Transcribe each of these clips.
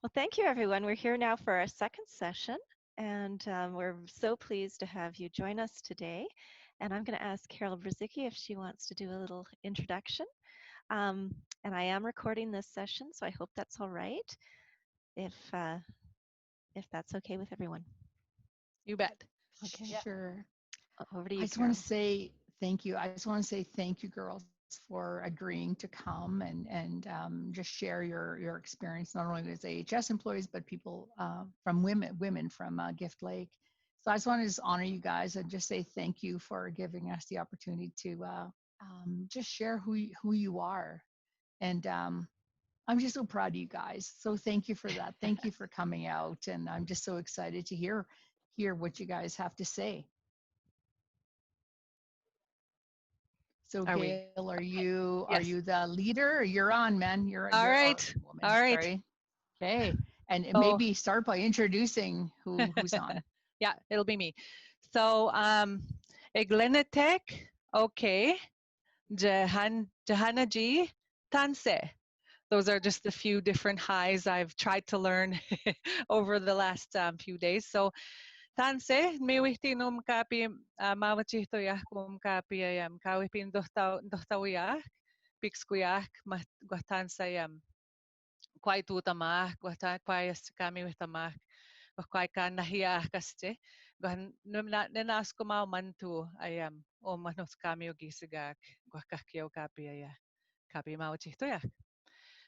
Well, thank you, everyone. We're here now for our second session, and we're so pleased to have you join us today. And I'm going to ask Carol Brzezicki if she wants to do a little introduction. Um, and I am recording this session, so I hope that's all right, if, uh, if that's okay with everyone. You bet. Okay, Sure. over to I you, just want to Carol. say thank you. I just want to say thank you, girls, for agreeing to come and just share your experience, not only as AHS employees, but people from women from Gift Lake. So I just want to just honor you guys and just say thank you for giving us the opportunity to just share who you are. And I'm just so proud of you guys. So thank you for that. Thank you for coming out. And I'm just so excited to hear what you guys have to say. So Are we? Gail, are you Yes. the leader? You're on, man. All You're or right. woman. All right. Sorry. Okay. And So, maybe start by introducing who's on. yeah, it'll be me. So, Iglenetek, okay, Jahanaji, Tanse. Those are just a few different highs I've tried to learn over the last few days. So, Tanse, mewihti num kapi mawachito ya kum kapi ayam kawipin dohtawiyak, pixkuyak, guatansa quai tutamach, quai kami witamach, quai kan nahia kaste, guan nenas kumau mantu ayam, o manos kami o gisigak, guakakio kapi aya, kapi mawachitoyak.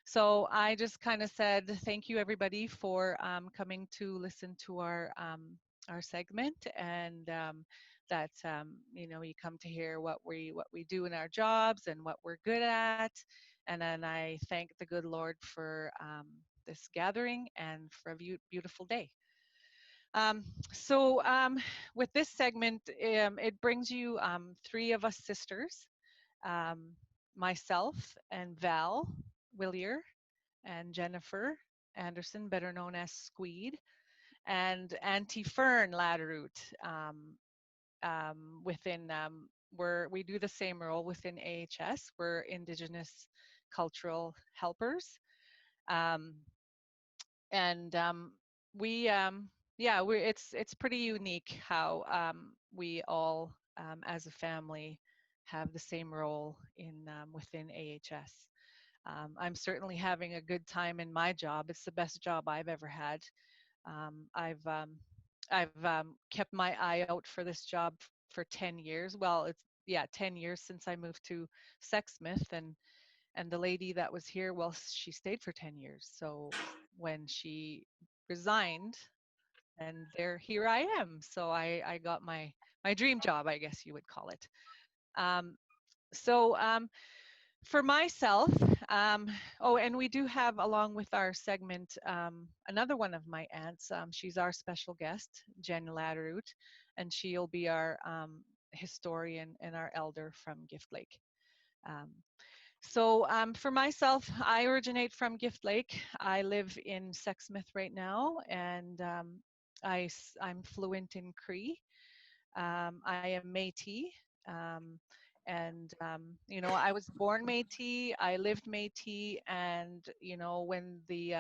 So I just kind of said thank you everybody for coming to listen to our segment, and that you know, you come to hear what we do in our jobs and what we're good at, and then I thank the good Lord for this gathering and for a beautiful day. Um, so with this segment, it brings you three of us sisters, um, myself and Val Willier and Jennifer Anderson, better known as Squeed, and Auntie Fern Laderoute. Within we do the same role within AHS. We're Indigenous cultural helpers, um, and we yeah, it's pretty unique how we all as a family have the same role in within AHS. I'm certainly having a good time in my job. It's the best job I've ever had. Um, I've um, I've kept my eye out for this job for 10 years. Well, it's yeah, 10 years since I moved to Sexsmith, and the lady that was here, well, she stayed for 10 years. So when she resigned, and here I am. So I got my dream job, I guess you would call it. Um, so for myself, um, oh, and we do have, along with our segment, another one of my aunts. She's our special guest, Jen Laderoute, and she'll be our historian and our elder from Gift Lake. Um, so for myself, I originate from Gift Lake. I live in Sexsmith right now, and I'm fluent in Cree. I am Métis, um, and you know, I was born Métis. I lived Métis, and you know, when the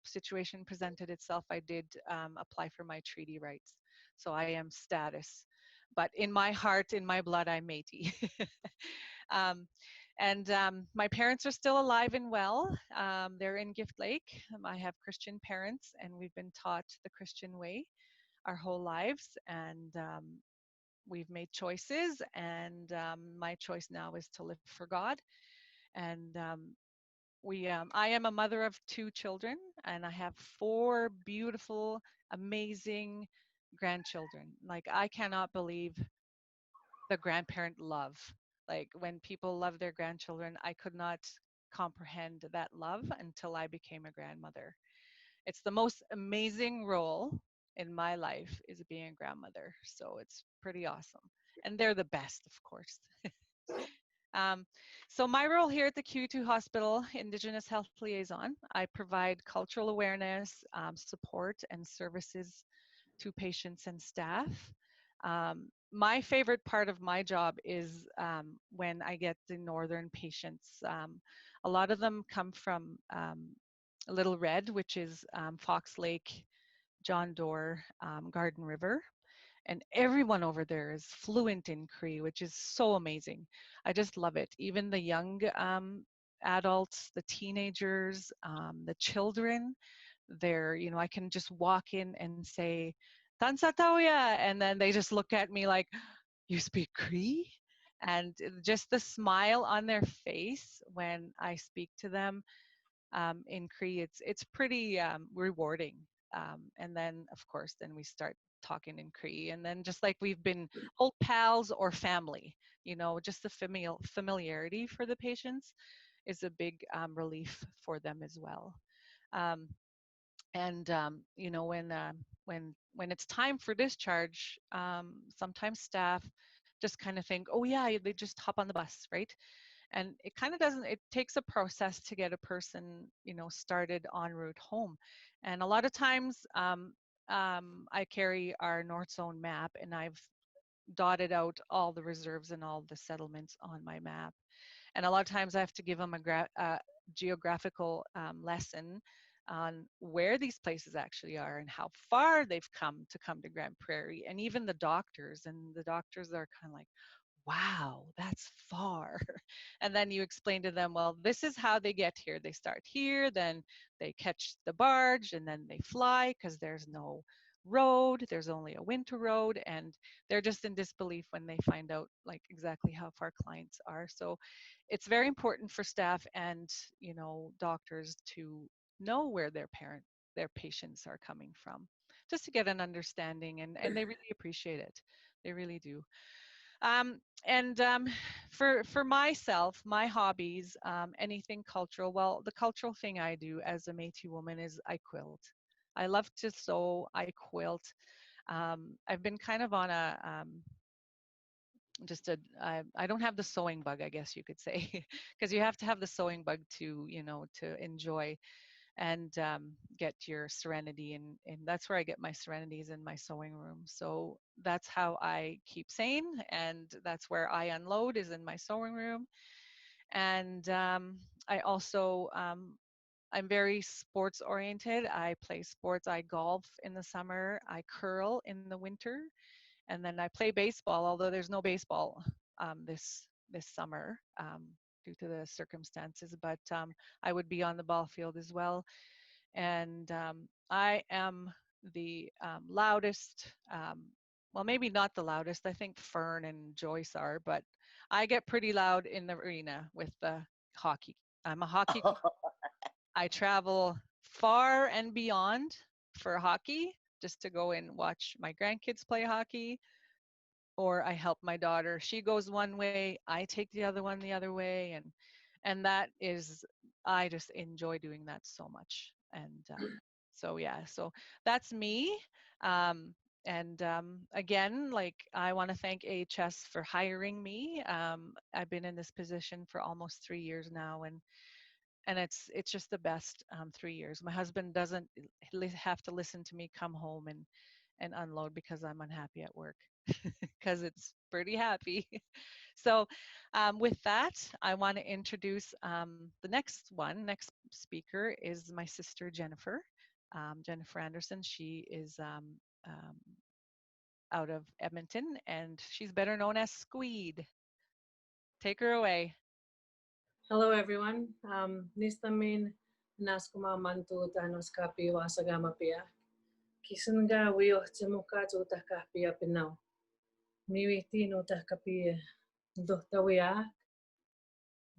situation presented itself, I did apply for my treaty rights. So I am status, but in my heart, in my blood, I'm Métis. um, and my parents are still alive and well. They're in Gift Lake. I have Christian parents, and we've been taught the Christian way our whole lives, and we've made choices, and my choice now is to live for God. And I am a mother of two children, and I have four beautiful, amazing grandchildren. Like, I cannot believe the grandparent love. Like, when people love their grandchildren, I could not comprehend that love until I became a grandmother. It's the most amazing role in my life, is being a grandmother. So it's pretty awesome. And they're the best, of course. um, so my role here at the Q2 Hospital, Indigenous Health Liaison, I provide cultural awareness, support, and services to patients and staff. My favorite part of my job is when I get the northern patients. A lot of them come from Little Red, which is Fox Lake, John Doerr, Garden River. And everyone over there is fluent in Cree, which is so amazing. I just love it. Even the young adults, the teenagers, the children, they're, I can just walk in and say, Tansa Tauya, and then they just look at me like, you speak Cree? And just the smile on their face when I speak to them in Cree, it's pretty rewarding. And then, of course, then we start talking in Cree, and then just like we've been old pals or family, just the familiarity for the patients is a big relief for them as well. Um, and when it's time for discharge, sometimes staff just kind of think, oh yeah, they just hop on the bus, right? And it kind of doesn't, it takes a process to get a person started en route home. And a lot of times I carry our North Zone map, and I've dotted out all the reserves and all the settlements on my map. And a lot of times I have to give them a geographical lesson on where these places actually are and how far they've come to Grand Prairie. And even the doctors, are kind of like, wow, that's far. And then you explain to them, well, this is how they get here. They start here, then they catch the barge, and then they fly because there's no road. There's only a winter road. And they're just in disbelief when they find out like exactly how far clients are. So it's very important for staff and, doctors to know where their patients are coming from, just to get an understanding. And they really appreciate it. They really do. And for myself, my hobbies, anything cultural. Well, the cultural thing I do as a Métis woman is I quilt. I love to sew. I quilt. I've been kind of on a I don't have the sewing bug, I guess you could say, because you have to have the sewing bug to to enjoy and get your serenity, and that's where I get my serenities in my sewing room. So that's how I keep sane, and that's where I unload is in my sewing room. And I also I'm very sports oriented. I play sports. I golf in the summer. I curl in the winter, and then I play baseball. Although there's no baseball this summer due to the circumstances, but I would be on the ball field as well. And I am the loudest. Well, maybe not the loudest. I think Fern and Joyce are, but I get pretty loud in the arena with the hockey. I'm a hockey. I travel far and beyond for hockey just to go and watch my grandkids play hockey, or I help my daughter. She goes one way, I take the other one the other way, and that is, I just enjoy doing that so much. And so yeah, so that's me. Um, and again, like I want to thank AHS for hiring me. I've been in this position for almost 3 years now, and it's just the best 3 years. My husband doesn't have to listen to me come home and unload because I'm unhappy at work, because it's pretty happy. So with that, I want to introduce the next speaker is my sister Jennifer. Jennifer Anderson. She is out of Edmonton, and she's better known as Squeed. Take her away. Hello, everyone. Nistamin naskuma mantu tanos kapi wasagama pia. Kisunga wio tsemuka tuta kapia pinau. Miwiti no ta kapi dohtawia.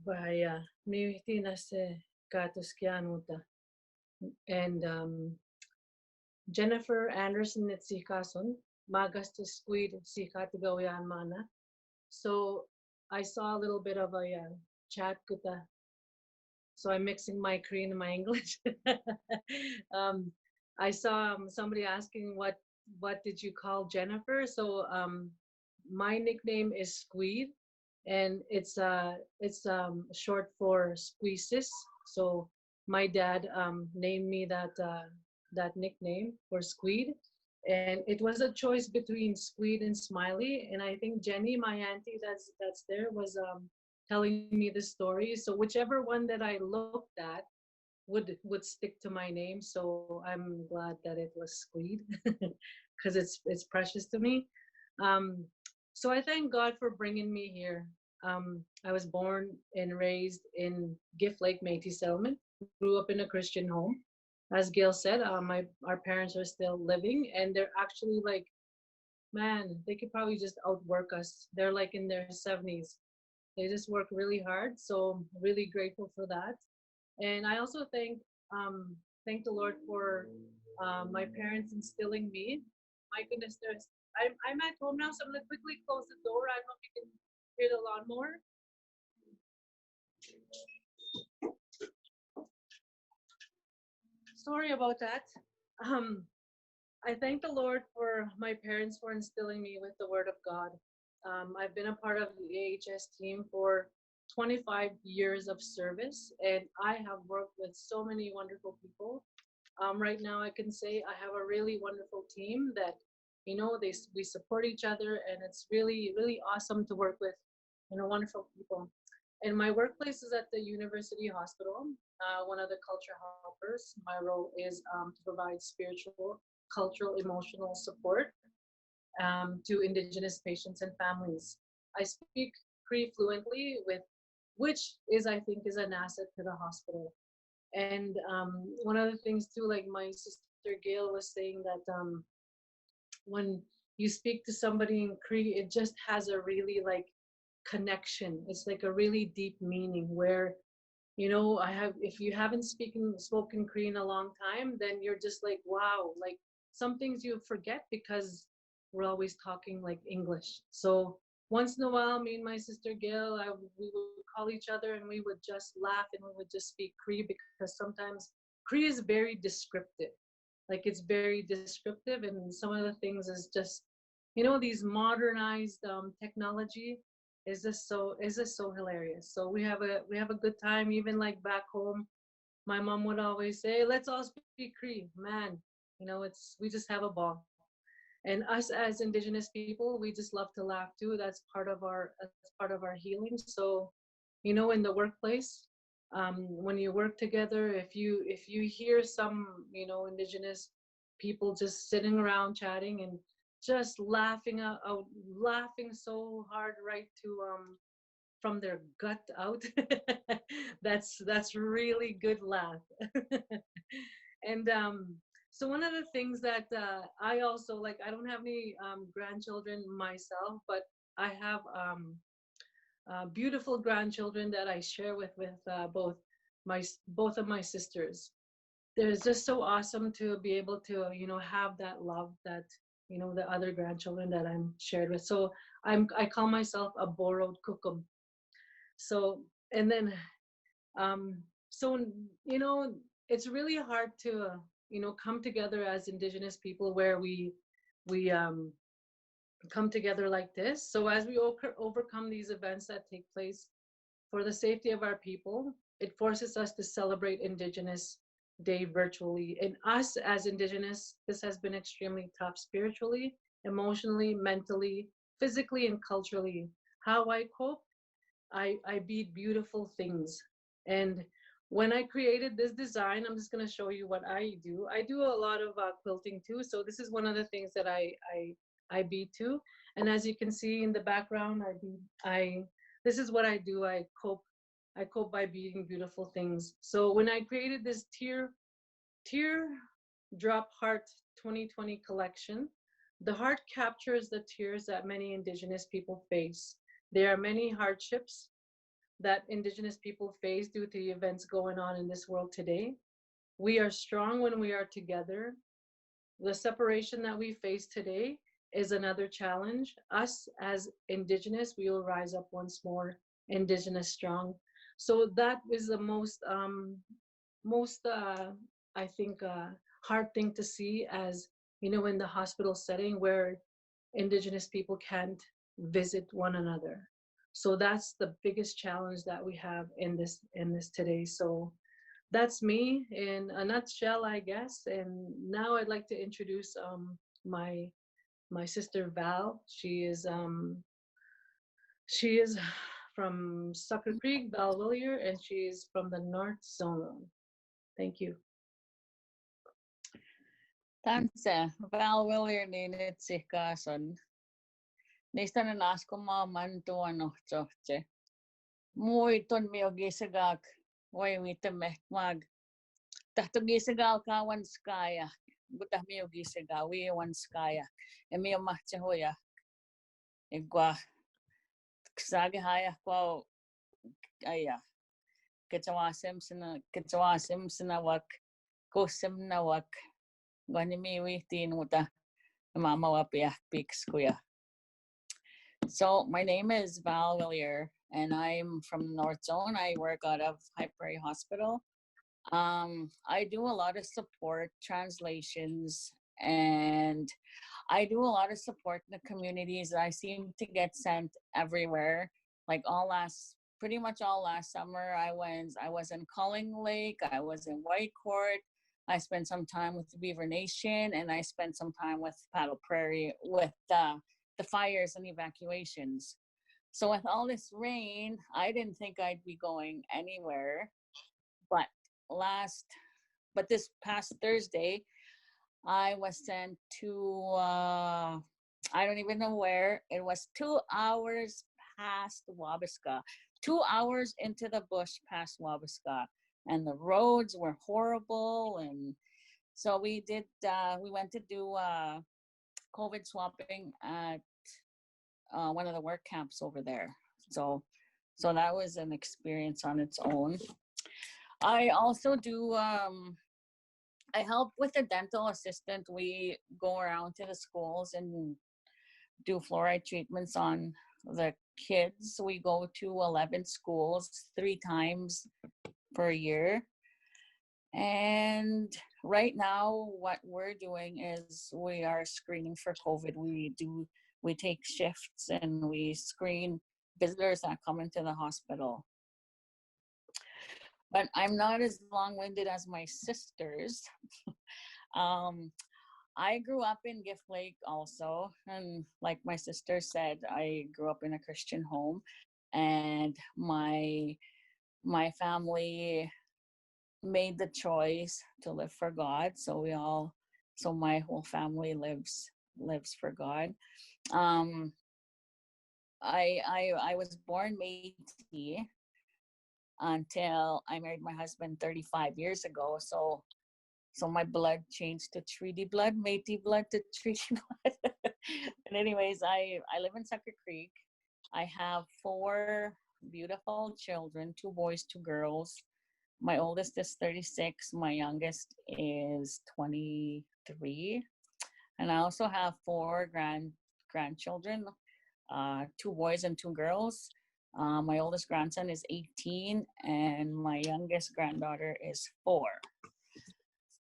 Bahaya. Miwiti nase katuskianuta. And Jennifer Anderson at Sikasun, Magas to Squid Sikatagawian Mana. So I saw a little bit of a chat kuta. So I'm mixing my Korean and my English. I saw somebody asking what did you call Jennifer? So my nickname is Squeed, and it's short for Squeezes. So my dad named me that nickname for Squeed, and it was a choice between Squeed and Smiley. And I think Jenny, my auntie that's there, was telling me the story. So whichever one that I looked at, would stick to my name. So I'm glad that it was Squid because it's precious to me. Um, so I thank God for bringing me here. I was born and raised in Gift Lake Métis Settlement. Grew up in a Christian home. As Gail said, our parents are still living, and they're actually like, man, they could probably just outwork us. They're like in their 70s. They just work really hard. So really grateful for that. And I also thank the Lord for my parents instilling me. My goodness, I'm at home now, so I'm gonna quickly close the door. I don't know if you can hear the lawnmower. Sorry about that. Um, I thank the Lord for my parents for instilling me with the Word of God. I've been a part of the AHS team for 25 years of service, and I have worked with so many wonderful people. Right now, I can say I have a really wonderful team that, we support each other, and it's really, really awesome to work with, wonderful people. And my workplace is at the University Hospital, one of the culture helpers. My role is to provide spiritual, cultural, emotional support to Indigenous patients and families. I speak Cree fluently, which is, I think, is an asset to the hospital. And one of the things too, like my sister Gail was saying that when you speak to somebody in Cree, it just has a really like connection. It's like a really deep meaning where I have, if you haven't spoken Cree in a long time, then you're just like, wow, like some things you forget because we're always talking like English. So once in a while, me and my sister Gail, we would call each other and we would just laugh and we would just speak Cree because sometimes Cree is very descriptive. Like it's very descriptive, and some of the things is just, these modernized technology is just so hilarious. So we have a good time. Even like back home, my mom would always say, "Let's all speak Cree." Man, it's we just have a ball. And us as Indigenous people, we just love to laugh too. That's part of our healing. So, in the workplace, when you work together, if you hear some Indigenous people just sitting around chatting and just laughing out, laughing so hard, right to from their gut out, that's really good laugh. And so one of the things that I also like, I don't have any grandchildren myself, but I have beautiful grandchildren that I share with both of my sisters. It's just so awesome to be able to have that love that the other grandchildren that I'm shared with. So I call myself a borrowed kukum. So and then um, so it's really hard to come together as Indigenous people where we come together like this. So as we overcome these events that take place for the safety of our people, it forces us to celebrate Indigenous Day virtually. And us as Indigenous, this has been extremely tough spiritually, emotionally, mentally, physically, and culturally. How I cope, I beat beautiful things. And when I created this design, I'm just going to show you what I do. I do a lot of quilting too. So this is one of the things that I beat too. And as you can see in the background, this is what I do. I cope by beating beautiful things. So when I created this tear drop heart 2020 collection, the heart captures the tears that many Indigenous people face. There are many hardships that Indigenous people face due to the events going on in this world today. We are strong when we are together. The separation that we face today is another challenge. Us as Indigenous, we will rise up once more, Indigenous strong. So that is the most I think hard thing to see, as in the hospital setting where Indigenous people can't visit one another. So that's the biggest challenge that we have in this today. So that's me in a nutshell, I guess. And now I'd like to introduce my my sister Val. She is from Sucker Creek, Val Willier, and she's from the North Zone. Thank you. Tanse, Val Willier Ninit Sikason. Niistä ne naskoma mantua nohtsohtse. Muiton mio gisagak, voi miten mehmag. Tahto gisagaw ka wanskaya. Butah mio gisagaw, wi wanskaya. E mio mahtse hoya. Igwa, ksagi haya kwa aya. Kitsawasim sinawak, kusim nawak. Gwani miwi tinuta, mama wapiak piks kuya. So my name is Val Willier, and I'm from the North Zone. I work out of High Prairie Hospital. I do a lot of support, translations, and I do a lot of support in the communities. I seem to get sent everywhere. Like pretty much all last summer, I was in Culling Lake, I was in Whitecourt. I spent some time with the Beaver Nation, and I spent some time with Paddle Prairie with the fires and evacuations. So with all this rain, I didn't think I'd be going anywhere. But this past Thursday, I was sent to I don't even know where. It was 2 hours past Wabasca, 2 hours into the bush past Wabasca, and the roads were horrible. And so we went to do COVID swapping at one of the work camps over there. So that was an experience on its own. I also do I help with the dental assistant. We go around to the schools and do fluoride treatments on the kids. We go to 11 schools 3 times per year. And right now, what we're doing is we are screening for COVID. We take shifts and we screen visitors that come into the hospital. But I'm not as long-winded as my sisters. I grew up in Gift Lake also, and like my sister said, I grew up in a Christian home, and my family made the choice to live for God. So my whole family lives for God. I was born Métis until I married my husband 35 years ago. So my blood changed to treaty blood, Métis blood to treaty blood. And anyways, I live in Sucker Creek. I have 4 beautiful children, 2 boys, 2 girls. My oldest is 36. My youngest is 23. And I also have 4 grandchildren, 2 boys and 2 girls. My oldest grandson is 18, and my youngest granddaughter is 4.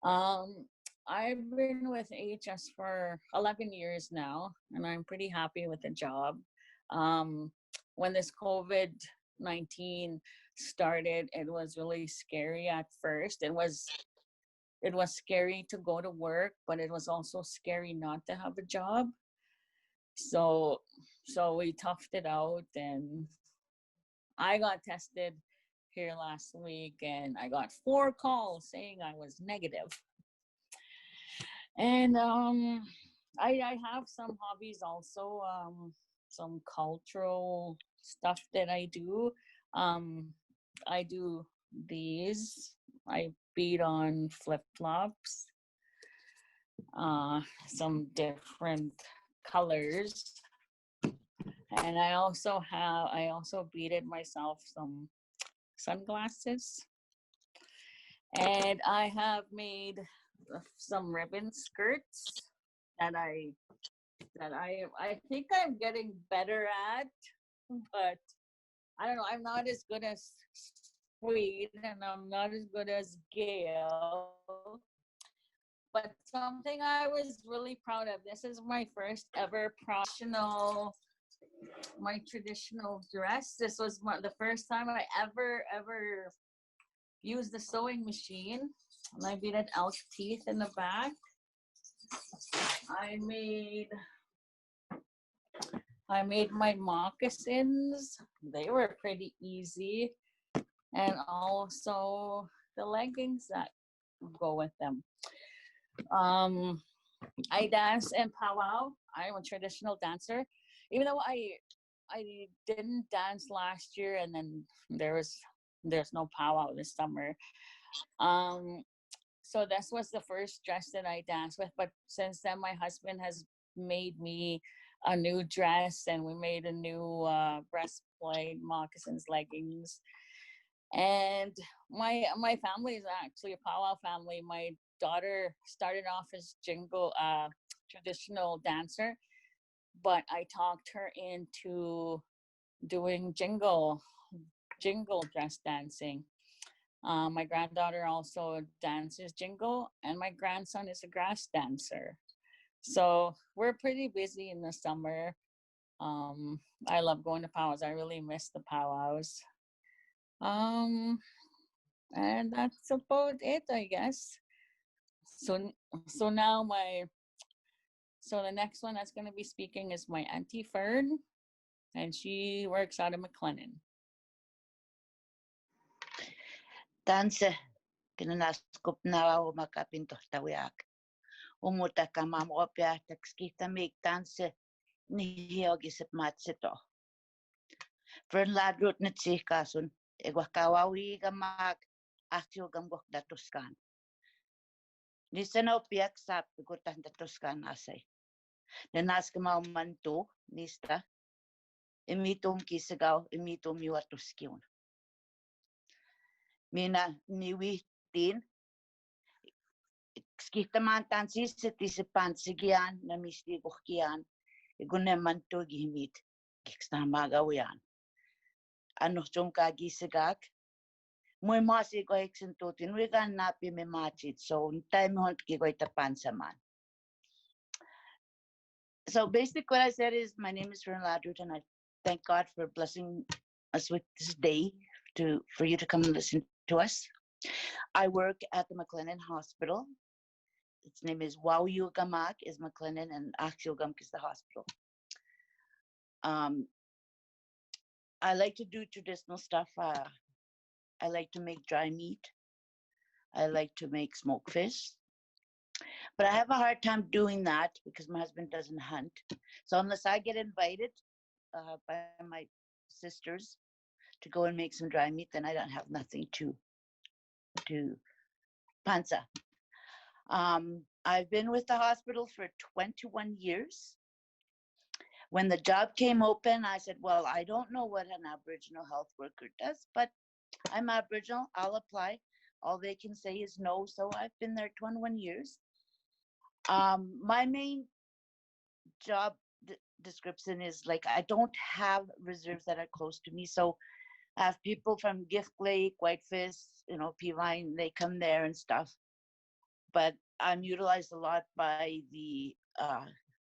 I've been with AHS for 11 years now, and I'm pretty happy with the job. When this COVID-19 started, it was really scary at first. It was scary to go to work, but it was also scary not to have a job. So we toughed it out, and I got tested here last week, and I got 4 calls saying I was negative. And I have some hobbies also, some cultural stuff that I do. I do these. I bead on flip-flops, some different colors. And I also beaded myself some sunglasses. And I have made some ribbon skirts that I think I'm getting better at, but I don't know, I'm not as good as Sweet, and I'm not as good as Gail. But something I was really proud of, this is my first ever my traditional dress. This was the first time I ever used the sewing machine. And I beaded elk teeth in the back. I made my moccasins. They were pretty easy. And also the leggings that go with them. I dance in powwow. I'm a traditional dancer, even though I didn't dance last year, and then there's no powwow this summer. So this was the first dress that I danced with. But since then, my husband has made me a new dress, and we made a new breastplate, moccasins, leggings. And my family is actually a powwow family. My daughter started off as jingle traditional dancer, but I talked her into doing jingle dress dancing. My granddaughter also dances jingle, and my grandson is a grass dancer. So we're pretty busy in the summer. I love going to powwows. I really miss the powwows. Um, and that's about it, I guess. So so now the next one that's going to be speaking is my auntie Fern, and she works out of McLennan. Tanse kinanaskop na ako makapinto tawiak. Umuta ka mamopia takskita mig tanse ni hiogisip matsito. Fern Laderoute na tsikasun egwakawawi ka mag aktio gamgok datuskan. Nisano piak sap ikutan datuskan asay. Nanas ka manto nista imitum kisagaw imitum yuatuskiun. Mina niwitin skita man tansis se pansigian na misti kukian iguneman to gihimit kiksta magawian ano chung kagisagak moy masi ko heksentutin we gan napi me machit so time hon ki ko tapansaman. So basically what I said is my name is Fern Laderoute, and I thank God for blessing us with this day for you to come and listen to us. I work at the McLennan Hospital. Its name is Wauyogamak is McLennan, and Axiogumk is the hospital. I like to do traditional stuff. I like to make dry meat. I like to make smoked fish. But I have a hard time doing that because my husband doesn't hunt. So unless I get invited by my sisters to go and make some dry meat, then I don't have nothing to panza. I've been with the hospital for 21 years. When the job came open, I said, well, I don't know what an Aboriginal health worker does, but I'm Aboriginal, I'll apply. All they can say is no, so I've been there 21 years. My main job description is like, I don't have reserves that are close to me, so I have people from Gift Lake, Whitefish, Peavine, they come there and stuff. But I'm utilized a lot by the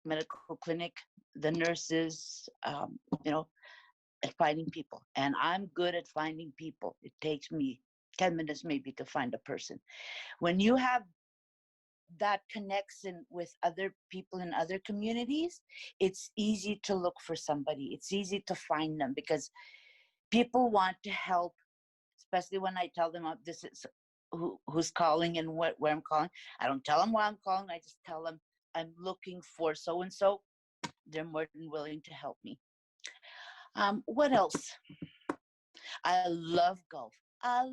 medical clinic, the nurses, at finding people. And I'm good at finding people. It takes me 10 minutes maybe to find a person. When you have that connection with other people in other communities, it's easy to look for somebody. It's easy to find them because people want to help, especially when I tell them this is who's calling and where I'm calling. I don't tell them why I'm calling. I just tell them I'm looking for so-and-so. They're more than willing to help me. What else? I love golf. I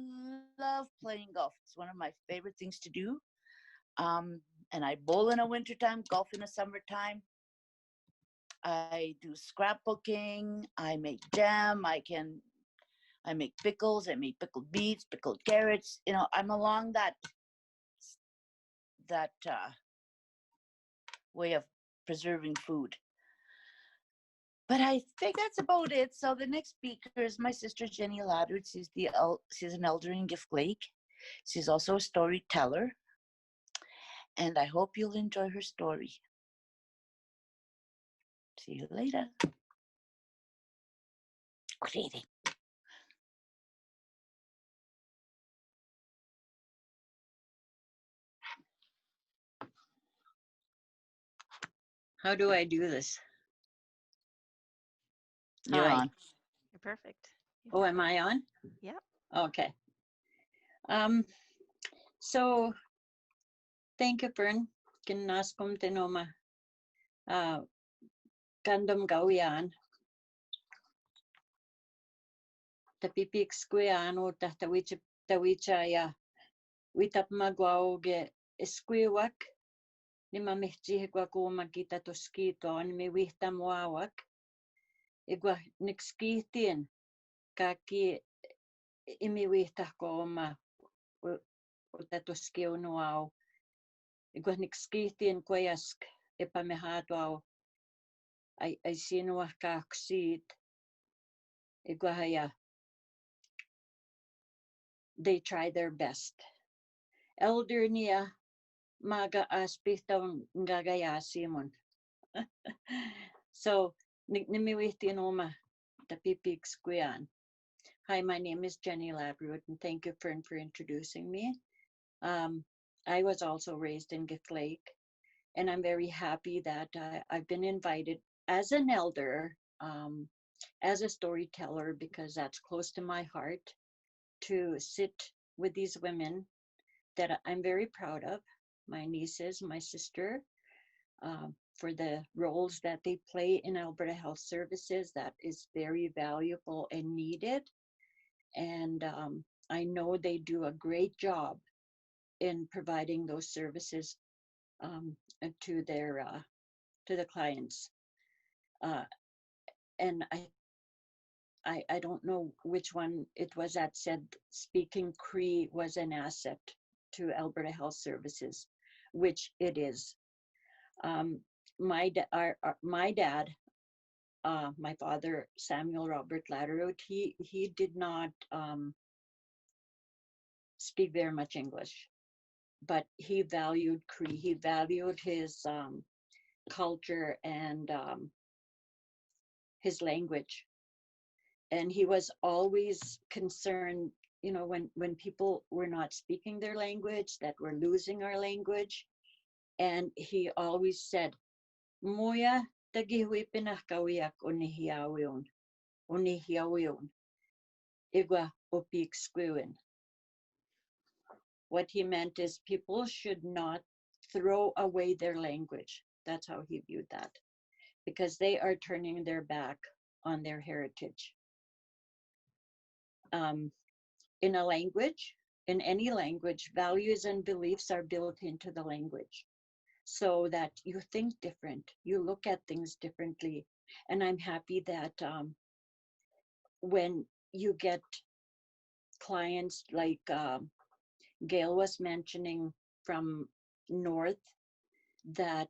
love playing golf. It's one of my favorite things to do. And I bowl in the wintertime, golf in the summertime. I do scrapbooking. I make jam. I make pickles. I make pickled beets, pickled carrots. I'm along that way of preserving food. But I think that's about it. So the next speaker is my sister, Jenny Laderoute. She's an elder in Gift Lake. She's also a storyteller. And I hope you'll enjoy her story. See you later. Good evening. How do I do this? You're Hi. on. You're perfect. Oh, am I on? Yep. Okay. So thank you, Fern. Kinaskom tinoma. Kandom gawian. Tapipik squeano tawicha ya. Witap magwauge esquiwak. Ni mamihchi kwa makita toskito ni mi wihta muawak. Igwa nixkitien kaki imi wihta koma utatoskio nuau. Igwa nixkitien kwayask epamehatuau. I sinuah kaksit. Igwa haya. They try their best. Elder niya maga aspitaw ngagayasimon. So nimiwihtinoma tapipiks kuyan. Hi, my name is Jenny Laderoute, and thank you, Fern, for introducing me. I was also raised in Gift Lake, and I'm very happy that I've been invited as an elder, as a storyteller, because that's close to my heart, to sit with these women that I'm very proud of, my nieces, my sister, for the roles that they play in Alberta Health Services. That is very valuable and needed. And I know they do a great job in providing those services to the clients. And I don't know which one it was that said speaking Cree was an asset to Alberta Health Services, which it is. My dad, my father, Samuel Robert Laderoute, he did not speak very much English, but he valued Cree. He valued his culture and his language. And he was always concerned, you know, when people were not speaking their language, that we're losing our language. And he always said, Moya tagihui pinakawiak unihiawion, igwa opik squiwin. What he meant is people should not throw away their language. That's how he viewed that, because they are turning their back on their heritage. In a language, in any language, values and beliefs are built into the language so that you think different, you look at things differently. And I'm happy that when you get clients like Gail was mentioning from North, that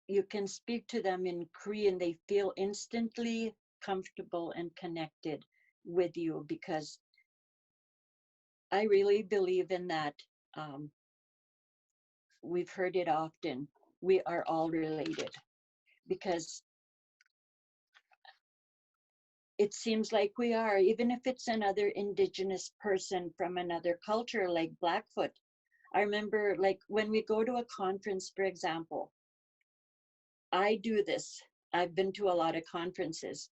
you can speak to them in Cree and they feel instantly comfortable and connected with you, because I really believe in that. We've heard it often, we are all related, because it seems like we are, even if it's another Indigenous person from another culture, like Blackfoot. I remember, like, when we go to a conference, for example, I do this. I've been to a lot of conferences.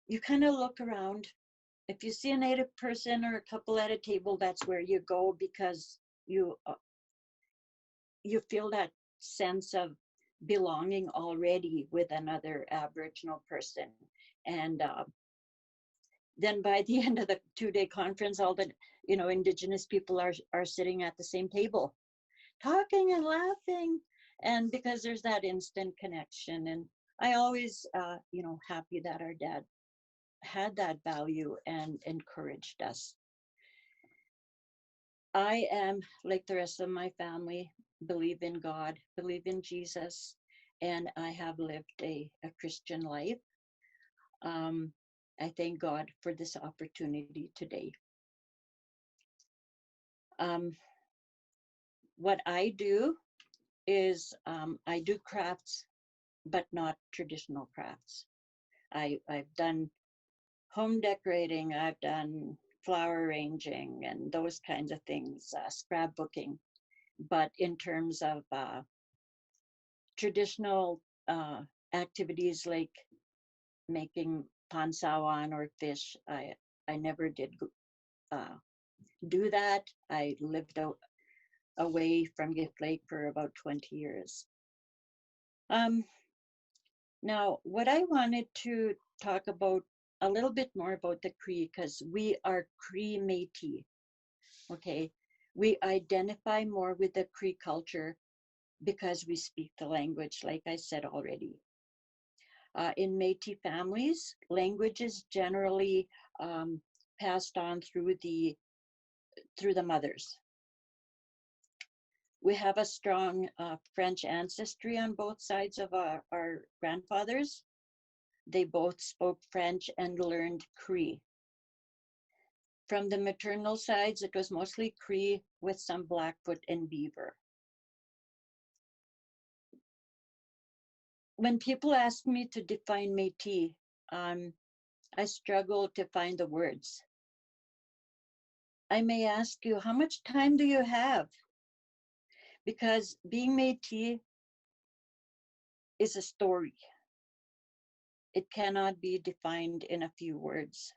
You kind of look around. If you see a Native person or a couple at a table, that's where you go, because you feel that sense of belonging already with another Aboriginal person. And then by the end of the 2-day conference, all the Indigenous people are sitting at the same table, talking and laughing, and because there's that instant connection. And I always happy that our dad had that value and encouraged us. I am, like the rest of my family, believe in God, believe in Jesus, and I have lived a Christian life. I thank God for this opportunity today. What I do is I do crafts, but not traditional crafts. I've done home decorating, I've done flower arranging and those kinds of things, scrapbooking. But in terms of traditional activities like making pansawan or fish, I never did do that. I lived out away from Gift Lake for about 20 years. Now, what I wanted to talk about a little bit more about the Cree, because we are Cree Métis, okay? We identify more with the Cree culture because we speak the language, like I said already. In Métis families, language is generally passed on through the mothers. We have a strong French ancestry on both sides of our grandfathers. They both spoke French and learned Cree. From the maternal sides, it was mostly Cree with some Blackfoot and Beaver. When people ask me to define Métis, I struggle to find the words. I may ask you, how much time do you have? Because being Métis is a story. It cannot be defined in a few words.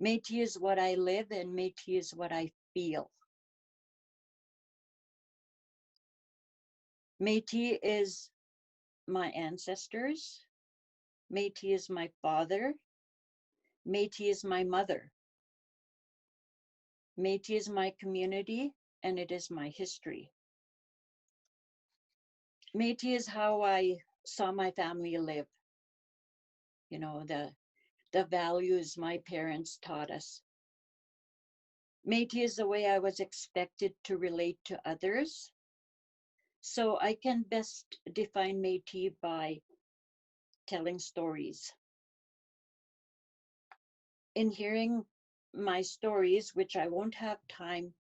Métis is what I live and Métis is what I feel. Métis is my ancestors. Métis is my father. Métis is my mother. Métis is my community, and it is my history. Métis is how I saw my family live. You know, the values my parents taught us. Métis is the way I was expected to relate to others. So I can best define Métis by telling stories. In hearing my stories, which I won't have time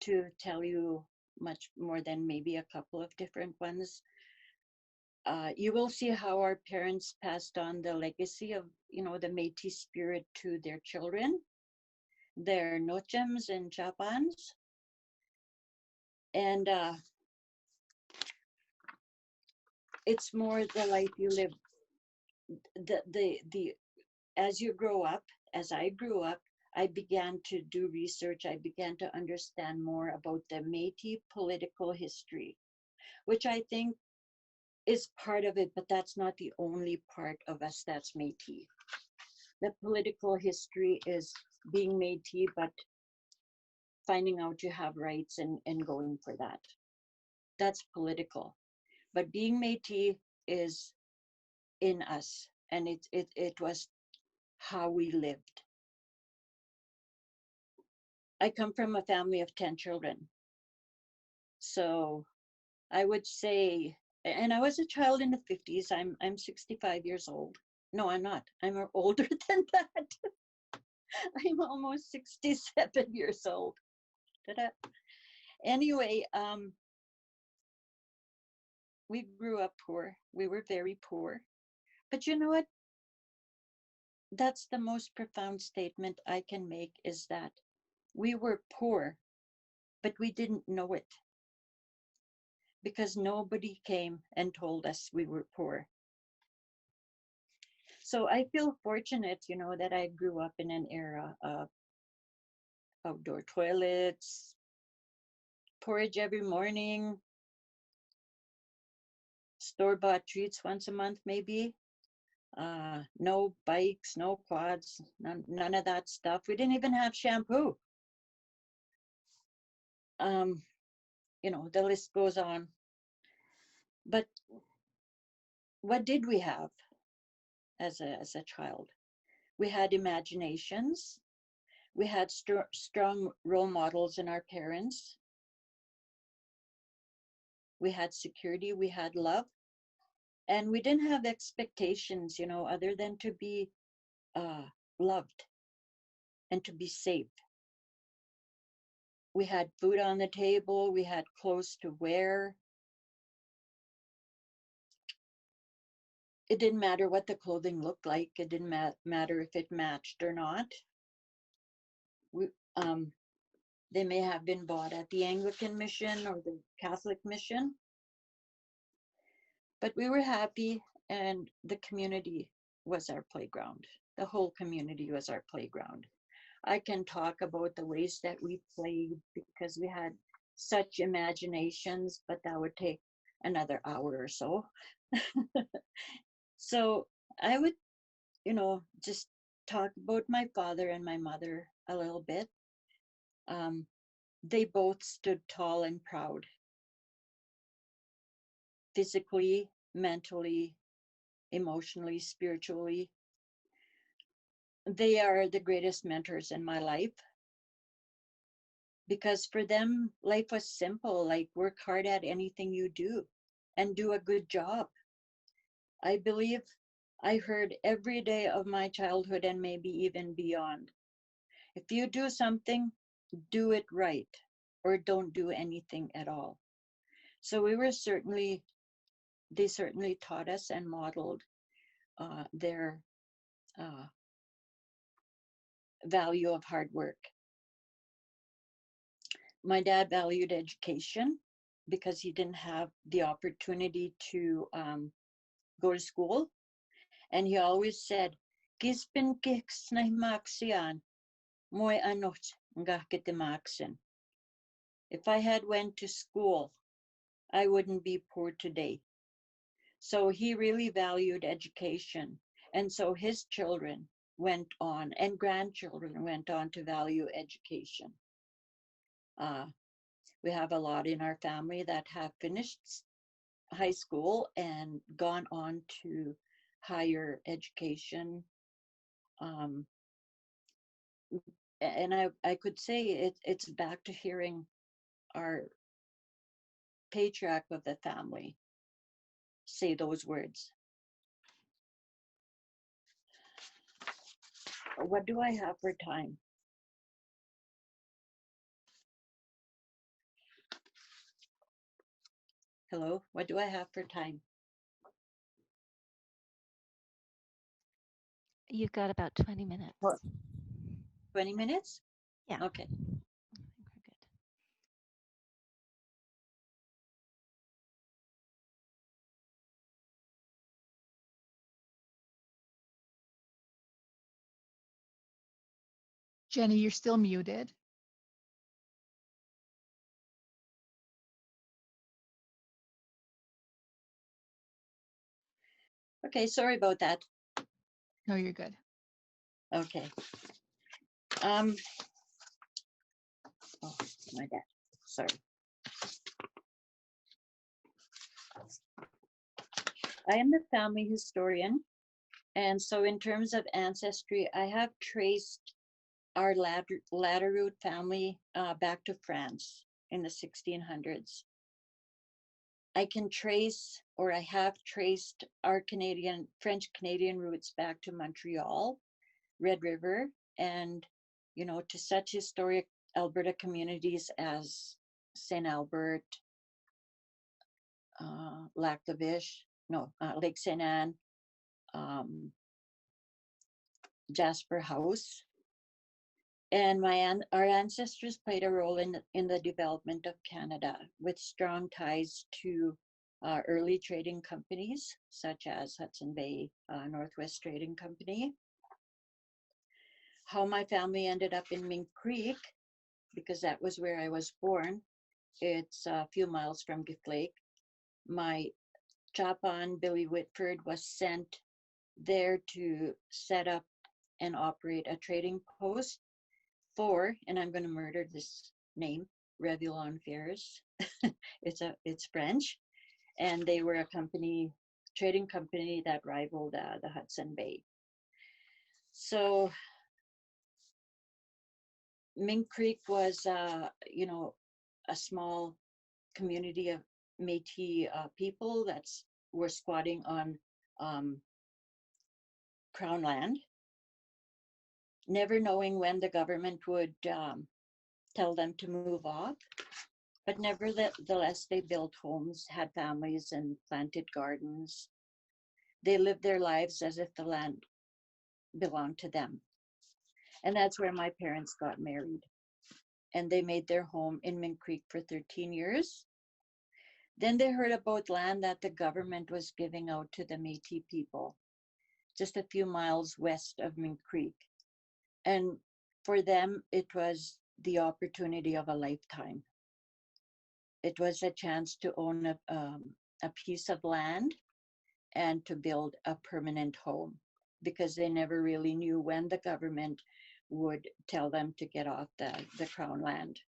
to tell you much more than maybe a couple of different ones, you will see how our parents passed on the legacy of, you know, the Métis spirit to their children, their nochems and chapans. And it's more the life you live. As you grow up, as I grew up, I began to do research. I began to understand more about the Métis political history, which I think is part of it, but that's not the only part of us that's Métis. The political history is being Métis, but finding out you have rights and going for that. That's political. But being Métis is in us, and it was how we lived. I come from a family of 10 children. So I would say, and I was a child in the 50s. I'm 65 years old. No, I'm not. I'm older than that. I'm almost 67 years old. Ta-da. Anyway, we grew up poor. We were very poor. But you know what? That's the most profound statement I can make, is that we were poor, but we didn't know it, because nobody came and told us we were poor. So I feel fortunate, you know, that I grew up in an era of outdoor toilets, porridge every morning, store-bought treats once a month maybe, no bikes, no quads, none of that stuff. We didn't even have shampoo. You know, the list goes on. But what did we have as a child? We had imaginations. We had strong role models in our parents. We had security, we had love, and we didn't have expectations, you know, other than to be loved and to be safe. We had food on the table, we had clothes to wear. It didn't matter what the clothing looked like. It didn't matter if it matched or not. They may have been bought at the Anglican mission or the Catholic mission, but we were happy, and the community was our playground. The whole community was our playground. I can talk about the ways that we played, because we had such imaginations, but that would take another hour or so. So I would, just talk about my father and my mother a little bit. They both stood tall and proud, physically, mentally, emotionally, spiritually. They are the greatest mentors in my life, because for them, life was simple, like work hard at anything you do and do a good job. I believe I heard every day of my childhood and maybe even beyond. If you do something, do it right, or don't do anything at all. So they certainly taught us and modeled their value of hard work. My dad valued education because he didn't have the opportunity to go to school. And he always said, Gispin giks na maxian, moy anot ngakite maxin. If I had went to school, I wouldn't be poor today. So he really valued education. And so his children went on, and grandchildren went on to value education. We have a lot in our family that have finished high school and gone on to higher education. And I could say it's back to hearing our patriarch of the family say those words. What do I have for time? Hello, what do I have for time? You've got about 20 minutes. 20 minutes? Yeah. Okay. I think we're good. Jenny, you're still muted. Okay, sorry about that. No, you're good. Okay. Oh, my bad. Sorry. I am the family historian. And so in terms of ancestry, I have traced our Laderoute family back to France in the 1600s. I can trace, or I have traced our French-Canadian roots back to Montreal, Red River, and, to such historic Alberta communities as St. Albert, Lake St. Anne, Jasper House. And our ancestors played a role in the development of Canada, with strong ties to early trading companies such as Hudson Bay Northwest Trading Company. How my family ended up in Mink Creek, because that was where I was born. It's a few miles from Gift Lake. My chapan, Billy Whitford, was sent there to set up and operate a trading post for, and I'm going to murder this name, Revillon Fairs. It's French, and they were a trading company that rivaled the Hudson Bay. So Mink Creek was, a small community of Métis people that were squatting on Crown land, never knowing when the government would tell them to move off. But nevertheless, they built homes, had families, and planted gardens. They lived their lives as if the land belonged to them. And that's where my parents got married. And they made their home in Mink Creek for 13 years. Then they heard about land that the government was giving out to the Métis people, just a few miles west of Mink Creek. And for them, it was the opportunity of a lifetime. it was a chance to own a piece of land and to build a permanent home, because they never really knew when the government would tell them to get off the crown land.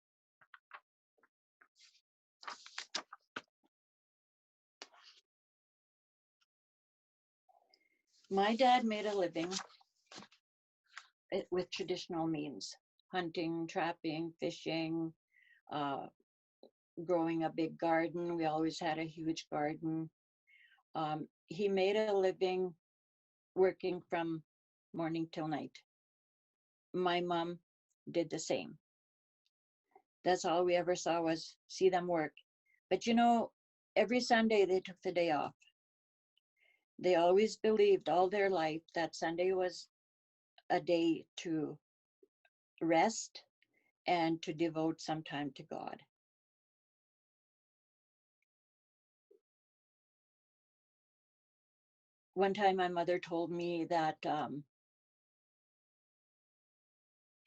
My dad made a living with traditional means: hunting, trapping, fishing, growing a big garden. We always had a huge garden. He made a living working from morning till night. My mom did the same. That's all we ever saw, was see them work. But you know, every Sunday they took the day off. They always believed all their life that Sunday was a day to rest and to devote some time to God. One time my mother told me that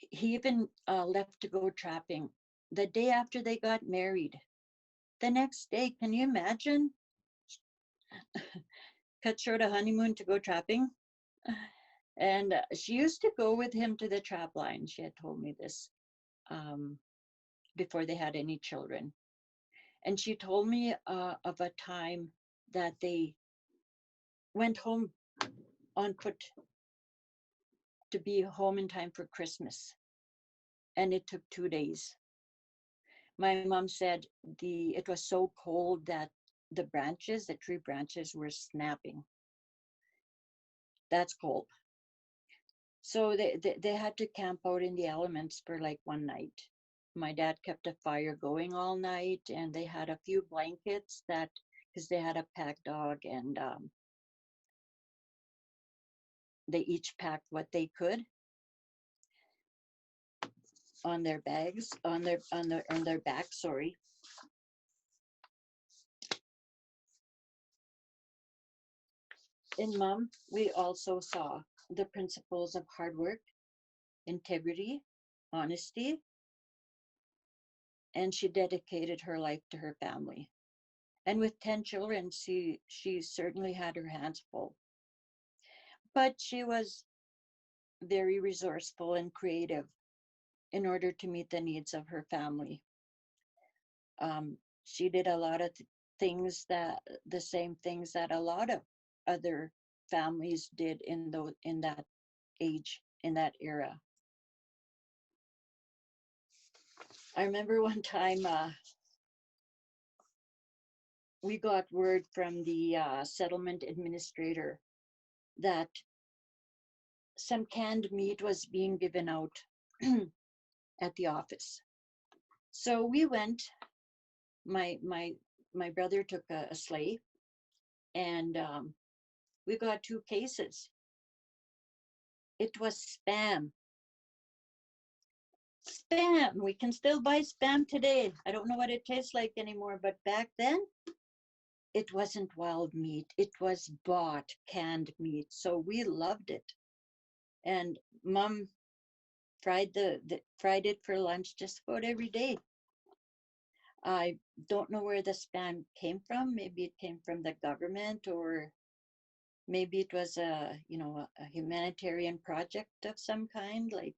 he even left to go trapping the day after they got married. The next day, can you imagine? Cut short a honeymoon to go trapping. And she used to go with him to the trap line. She had told me this before they had any children. And she told me of a time that they went home on foot to be home in time for Christmas. And it took 2 days. My mom said it was so cold that the tree branches were snapping. That's cold. So they had to camp out in the elements for like one night. My dad kept a fire going all night, and they had a few blankets because they had a pack dog, and they each packed what they could on their bags, on their back, sorry. In Mom, we also saw the principles of hard work, integrity, honesty, and she dedicated her life to her family. And with 10 children, she certainly had her hands full. But she was very resourceful and creative in order to meet the needs of her family. She did a lot of things the same things that a lot of other families did in that age, in that era. I remember one time we got word from the settlement administrator that some canned meat was being given out at the office. So we went. My brother took a sleigh, and we got 2 cases. It was spam. Spam. We can still buy spam today. I don't know what it tastes like anymore, but back then, it wasn't wild meat. It was bought canned meat. So we loved it. And Mom fried it for lunch just about every day. I don't know where the spam came from. Maybe it came from the government, or maybe it was a humanitarian project of some kind, like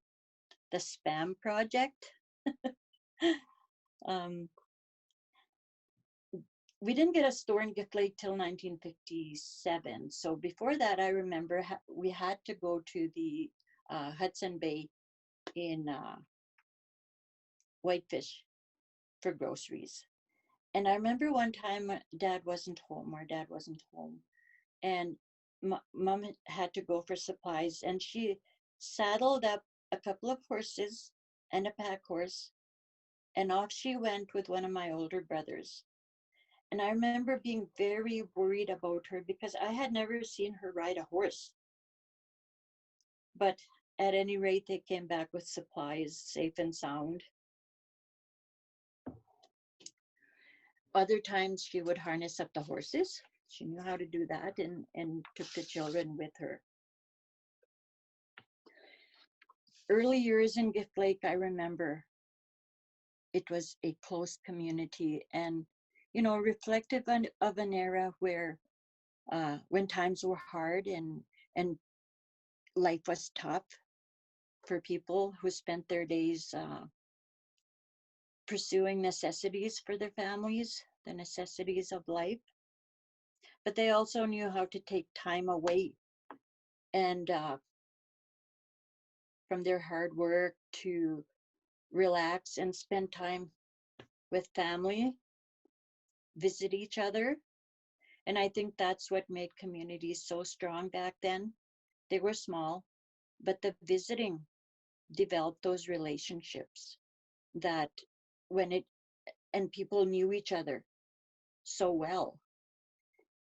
the spam project. We didn't get a store in Gift Lake till 1957. So before that, I remember we had to go to the Hudson Bay in Whitefish for groceries. And I remember one time our dad wasn't home, and Mom had to go for supplies, and she saddled up a couple of horses and a pack horse, and off she went with one of my older brothers. And I remember being very worried about her because I had never seen her ride a horse. But at any rate, they came back with supplies, safe and sound. Other times she would harness up the horses. She knew how to do that, and took the children with her. Early years in Gift Lake, I remember it was a close community, and reflective of an era where when times were hard and life was tough for people who spent their days pursuing necessities for their families, the necessities of life. But they also knew how to take time away and from their hard work to relax and spend time with family, visit each other. And I think that's what made communities so strong back then. They were small, but the visiting developed those relationships that when it, and people knew each other so well.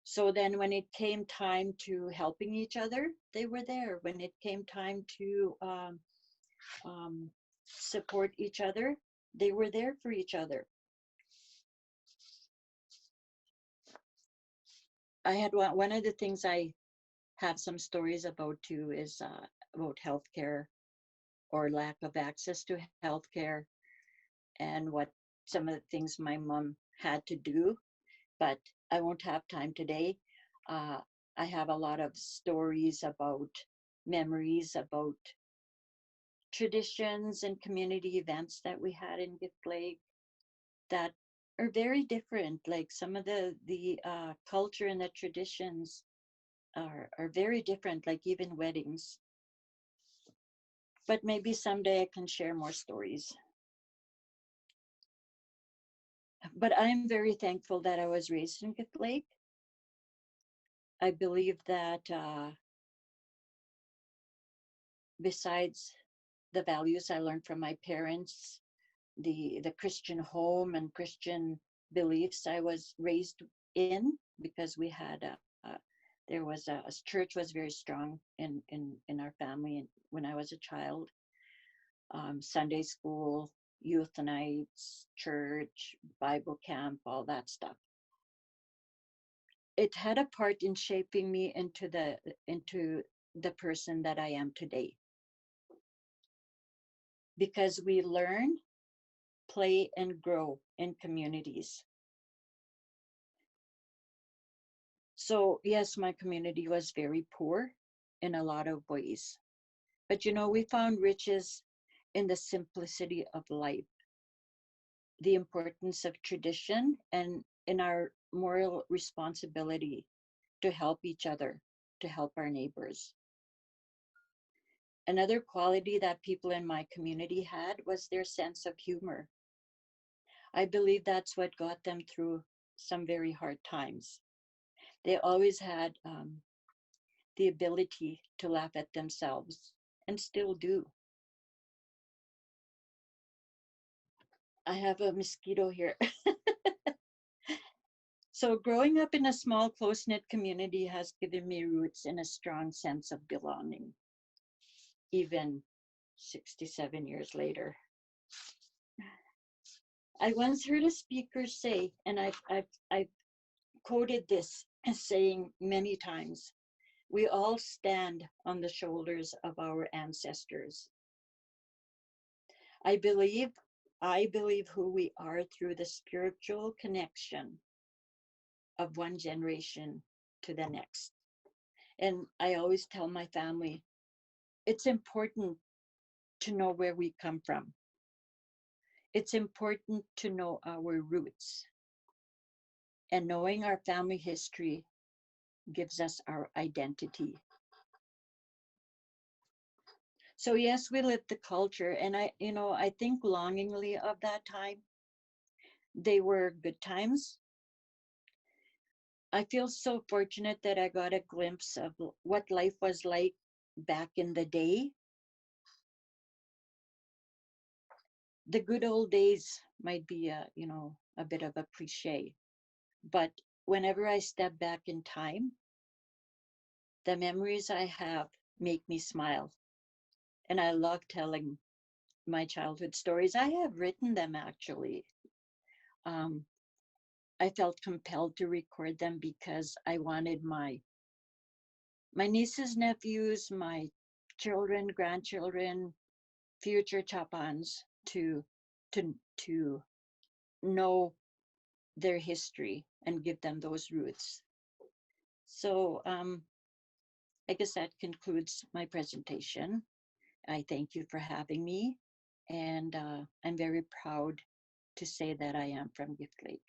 So then when it came time to helping each other, they were there. When it came time to support each other, they were there for each other. I had one of the things I have some stories about too is about healthcare or lack of access to healthcare, and what some of the things my mom had to do, but I won't have time today. I have a lot of stories about memories about traditions and community events that we had in Gift Lake that are very different. Like some of the culture and the traditions are very different, like even weddings. But maybe someday I can share more stories. But I'm very thankful that I was raised in Gift Lake. I believe that besides the values I learned from my parents, the Christian home and Christian beliefs I was raised in, because we had there was a church was very strong in our family when I was a child. Sunday school, youth nights, church, Bible camp, all that stuff. It had a part in shaping me into the person that I am today. Because we learn, play, and grow in communities. So yes, my community was very poor in a lot of ways. But we found riches in the simplicity of life, the importance of tradition, and in our moral responsibility to help each other, to help our neighbors. Another quality that people in my community had was their sense of humor. I believe that's what got them through some very hard times. They always had the ability to laugh at themselves, and still do. I have a mosquito here. So growing up in a small, close-knit community has given me roots and a strong sense of belonging, even 67 years later. I once heard a speaker say, and I've quoted this as saying many times, we all stand on the shoulders of our ancestors. I believe who we are through the spiritual connection of one generation to the next. And I always tell my family, it's important to know where we come from. It's important to know our roots. And knowing our family history gives us our identity. So yes, we lived the culture, and I think longingly of that time. They were good times. I feel so fortunate that I got a glimpse of what life was like back in the day. The good old days might be a bit of a cliche, but whenever I step back in time, the memories I have make me smile. And I love telling my childhood stories. I have written them actually. I felt compelled to record them because I wanted my nieces, nephews, my children, grandchildren, future chapans to to know their history and give them those roots. So I guess that concludes my presentation. I thank you for having me, and I'm very proud to say that I am from Gift Lake.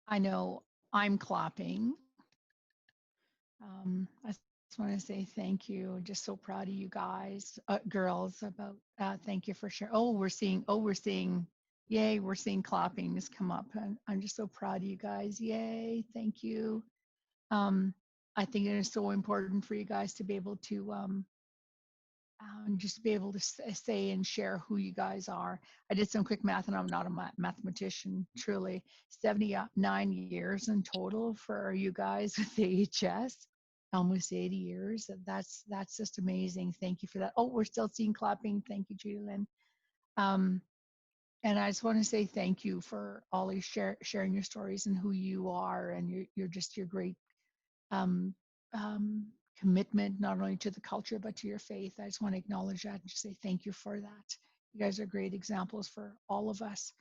I know I'm clapping. I just want to say thank you. Just so proud of you guys, girls. About thank you for sharing. We're seeing. Yay, we're seeing clappings come up, and I'm just so proud of you guys. Yay, thank you. I think it is so important for you guys to be able to just be able to say and share who you guys are. I did some quick math, and I'm not a mathematician, truly. 79 years in total for you guys with AHS, almost 80 years. That's just amazing. Thank you for that. Oh, we're still seeing clapping. Thank you, Julie Lynn. And I just want to say thank you for always sharing your stories and who you are, and your great um, commitment, not only to the culture, but to your faith. I just want to acknowledge that and just say thank you for that. You guys are great examples for all of us.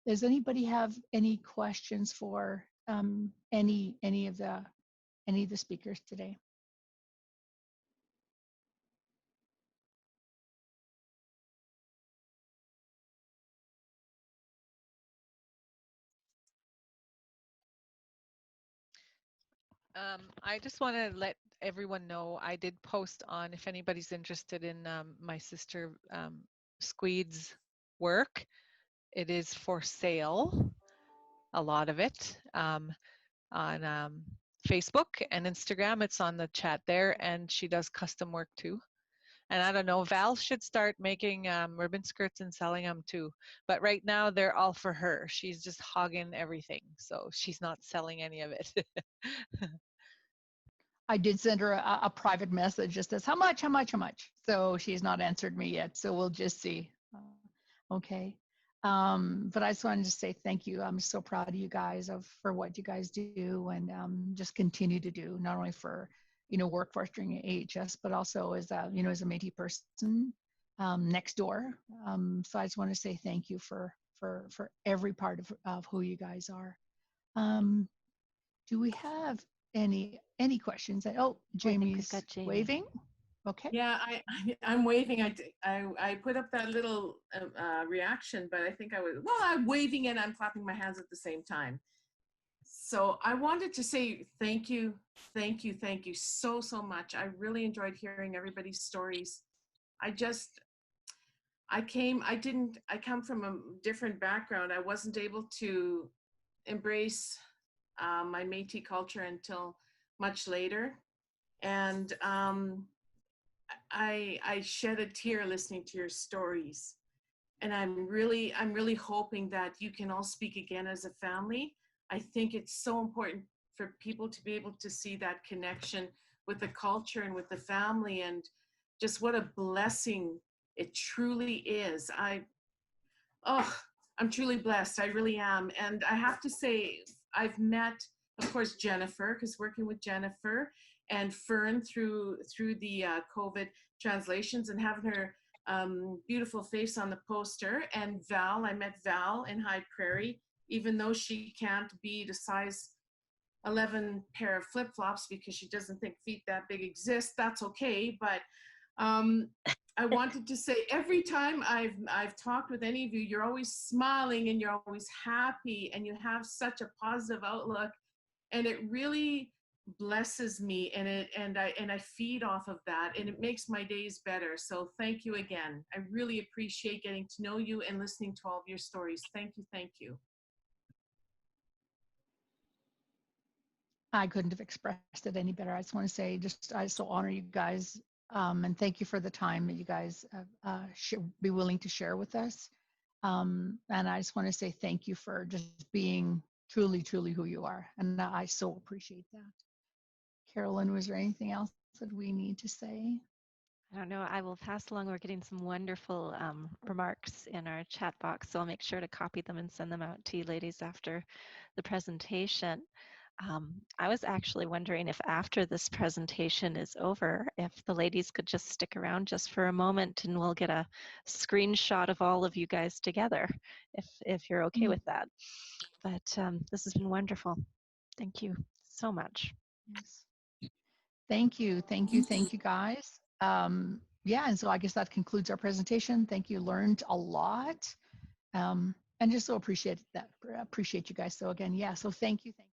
Does anybody have any questions for any of the speakers today? I just want to let everyone know I did post on, if anybody's interested in my sister Squeed's work, it is for sale, a lot of it, on Facebook and Instagram. It's on the chat there, and she does custom work too. And I don't know, Val should start making ribbon skirts and selling them too. But right now they're all for her. She's just hogging everything, so she's not selling any of it. I did send her a private message that says, how much? So she's not answered me yet. So we'll just see. Okay. But I just wanted to say thank you. I'm so proud of you guys for what you guys do, and just continue to do, not only for, workforce during AHS, but also as a, as a Métis person next door. So I just want to say thank you for every part of who you guys are. Do we have any questions? Oh, Jamie's Jamie. waving. Okay. Yeah, I'm waving. I put up that little reaction, but I think I'm waving and I'm clapping my hands at the same time. So I wanted to say thank you so much. I really enjoyed hearing everybody's stories. I come from a different background. I wasn't able to embrace my Métis culture until much later. And I shed a tear listening to your stories. And I'm really hoping that you can all speak again as a family. I think it's so important for people to be able to see that connection with the culture and with the family, and just what a blessing it truly is. I'm truly blessed. I really am. And I have to say, I've met, of course, Jennifer, because working with Jennifer, and Fern through the COVID translations, and having her beautiful face on the poster. And Val, I met Val in High Prairie, even though she can't be the size 11 pair of flip-flops because she doesn't think feet that big exist. That's okay. But I wanted to say, every time I've talked with any of you, you're always smiling and you're always happy and you have such a positive outlook, and it really blesses me, and I feed off of that, and it makes my days better. So thank you again. I really appreciate getting to know you and listening to all of your stories. Thank you. I couldn't have expressed it any better. I just want to say, I so honor you guys, and thank you for the time that you guys be willing to share with us. And I just want to say thank you for just being truly who you are, and I so appreciate that. Carolyn, was there anything else that we need to say? I don't know. I will pass along. We're getting some wonderful remarks in our chat box, so I'll make sure to copy them and send them out to you ladies after the presentation. I was actually wondering if after this presentation is over, if the ladies could just stick around just for a moment and we'll get a screenshot of all of you guys together, if you're okay with that. But this has been wonderful. Thank you so much. Yes. Thank you, guys. Yeah, and so I guess that concludes our presentation. Thank you, learned a lot. And just so appreciate that, appreciate you guys. So again, yeah, so thank you.